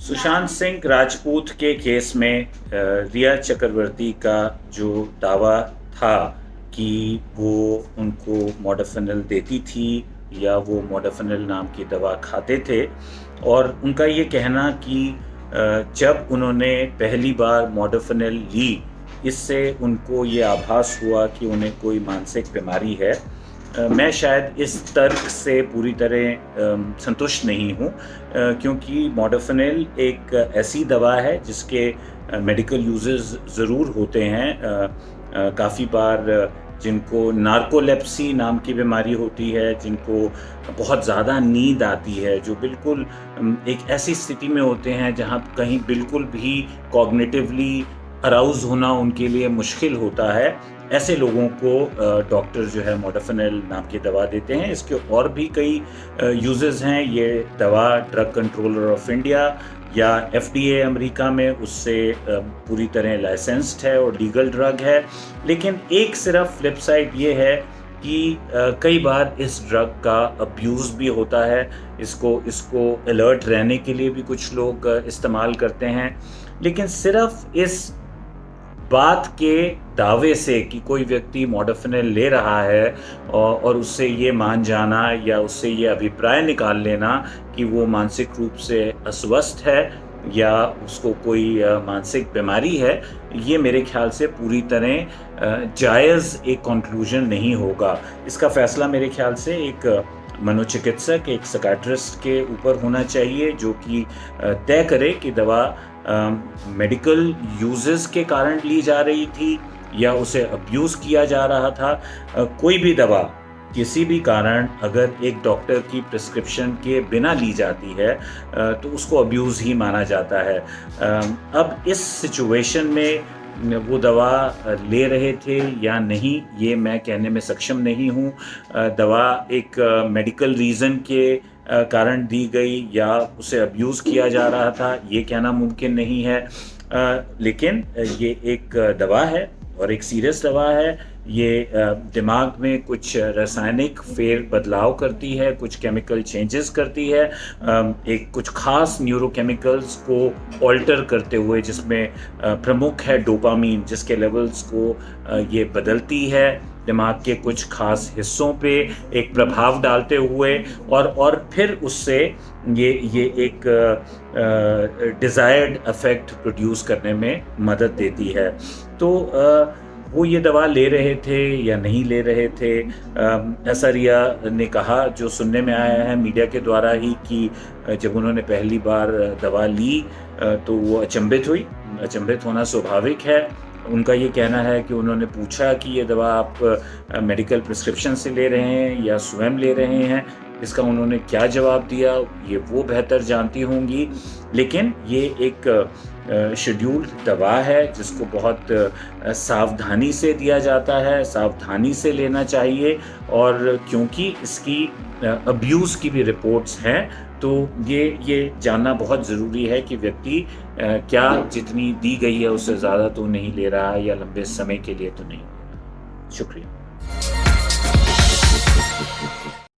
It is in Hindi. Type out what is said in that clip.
सुशांत सिंह राजपूत के केस में रिया चक्रवर्ती का जो दावा था कि वो उनको मोडाफिनिल देती थी या वो मोडाफिनिल नाम की दवा खाते थे, और उनका ये कहना कि जब उन्होंने पहली बार मोडाफिनिल ली, इससे उनको ये आभास हुआ कि उन्हें कोई मानसिक बीमारी है। मैं शायद इस तर्क से पूरी तरह संतुष्ट नहीं हूँ, क्योंकि मोडाफिनिल एक ऐसी दवा है जिसके मेडिकल यूजेस ज़रूर होते हैं। काफ़ी बार जिनको नार्कोलेप्सी नाम की बीमारी होती है, जिनको बहुत ज़्यादा नींद आती है, जो बिल्कुल एक ऐसी स्थिति में होते हैं जहाँ कहीं बिल्कुल भी कॉग्निटिवली अराउज होना उनके लिए मुश्किल होता है, ऐसे लोगों को डॉक्टर जो है मोडाफिनिल नाम की दवा देते हैं। इसके और भी कई यूजेस हैं। ये दवा ड्रग कंट्रोलर ऑफ इंडिया या FDA अमेरिका में उससे पूरी तरह लाइसेंस्ड है और लीगल ड्रग है। लेकिन एक सिर्फ फ्लिप साइड ये है कि कई बार इस ड्रग का अब्यूज़ भी होता है। इसको अलर्ट रहने के लिए भी कुछ लोग इस्तेमाल करते हैं। लेकिन सिर्फ इस बात के दावे से कि कोई व्यक्ति मोडाफिनिल ले रहा है और उससे ये मान जाना या उससे ये अभिप्राय निकाल लेना कि वो मानसिक रूप से अस्वस्थ है या उसको कोई मानसिक बीमारी है, ये मेरे ख्याल से पूरी तरह जायज़ एक कंक्लूजन नहीं होगा। इसका फ़ैसला मेरे ख्याल से एक मनोचिकित्सक, एक साइकियाट्रिस्ट के ऊपर होना चाहिए, जो कि तय करे कि दवा मेडिकल यूजेस के कारण ली जा रही थी या उसे अब्यूज़ किया जा रहा था। कोई भी दवा किसी भी कारण अगर एक डॉक्टर की प्रिस्क्रिप्शन के बिना ली जाती है तो उसको अब्यूज़ ही माना जाता है। अब इस सिचुएशन में वो दवा ले रहे थे या नहीं, ये मैं कहने में सक्षम नहीं हूँ। दवा एक मेडिकल रीज़न के कारण दी गई या उसे अब्यूज़ किया जा रहा था, ये कहना मुमकिन नहीं है। लेकिन ये एक दवा है और एक सीरियस दवा है। ये दिमाग में कुछ रासायनिक फेर बदलाव करती है, कुछ केमिकल चेंजेस करती है, एक कुछ खास न्यूरोकेमिकल्स को ऑल्टर करते हुए, जिसमें प्रमुख है डोपामीन, जिसके लेवल्स को ये बदलती है दिमाग के कुछ खास हिस्सों पे एक प्रभाव डालते हुए, और फिर उससे ये एक डिज़ायर्ड इफ़ेक्ट प्रोड्यूस करने में मदद देती है। तो वो ये दवा ले रहे थे या नहीं ले रहे थे, ऐसा रिया ने कहा, जो सुनने में आया है मीडिया के द्वारा ही, कि जब उन्होंने पहली बार दवा ली तो वो अचंभित हुई। अचंभित होना स्वाभाविक है। उनका ये कहना है कि उन्होंने पूछा कि ये दवा आप मेडिकल प्रिस्क्रिप्शन से ले रहे हैं या स्वयं ले रहे हैं। इसका उन्होंने क्या जवाब दिया ये वो बेहतर जानती होंगी। लेकिन ये एक शेड्यूल्ड दवा है जिसको बहुत सावधानी से दिया जाता है, सावधानी से लेना चाहिए। और क्योंकि इसकी अब्यूज़ की भी रिपोर्ट्स हैं, तो ये जानना बहुत ज़रूरी है कि व्यक्ति क्या जितनी दी गई है उससे ज़्यादा तो नहीं ले रहा है या लंबे समय के लिए तो नहीं। शुक्रिया।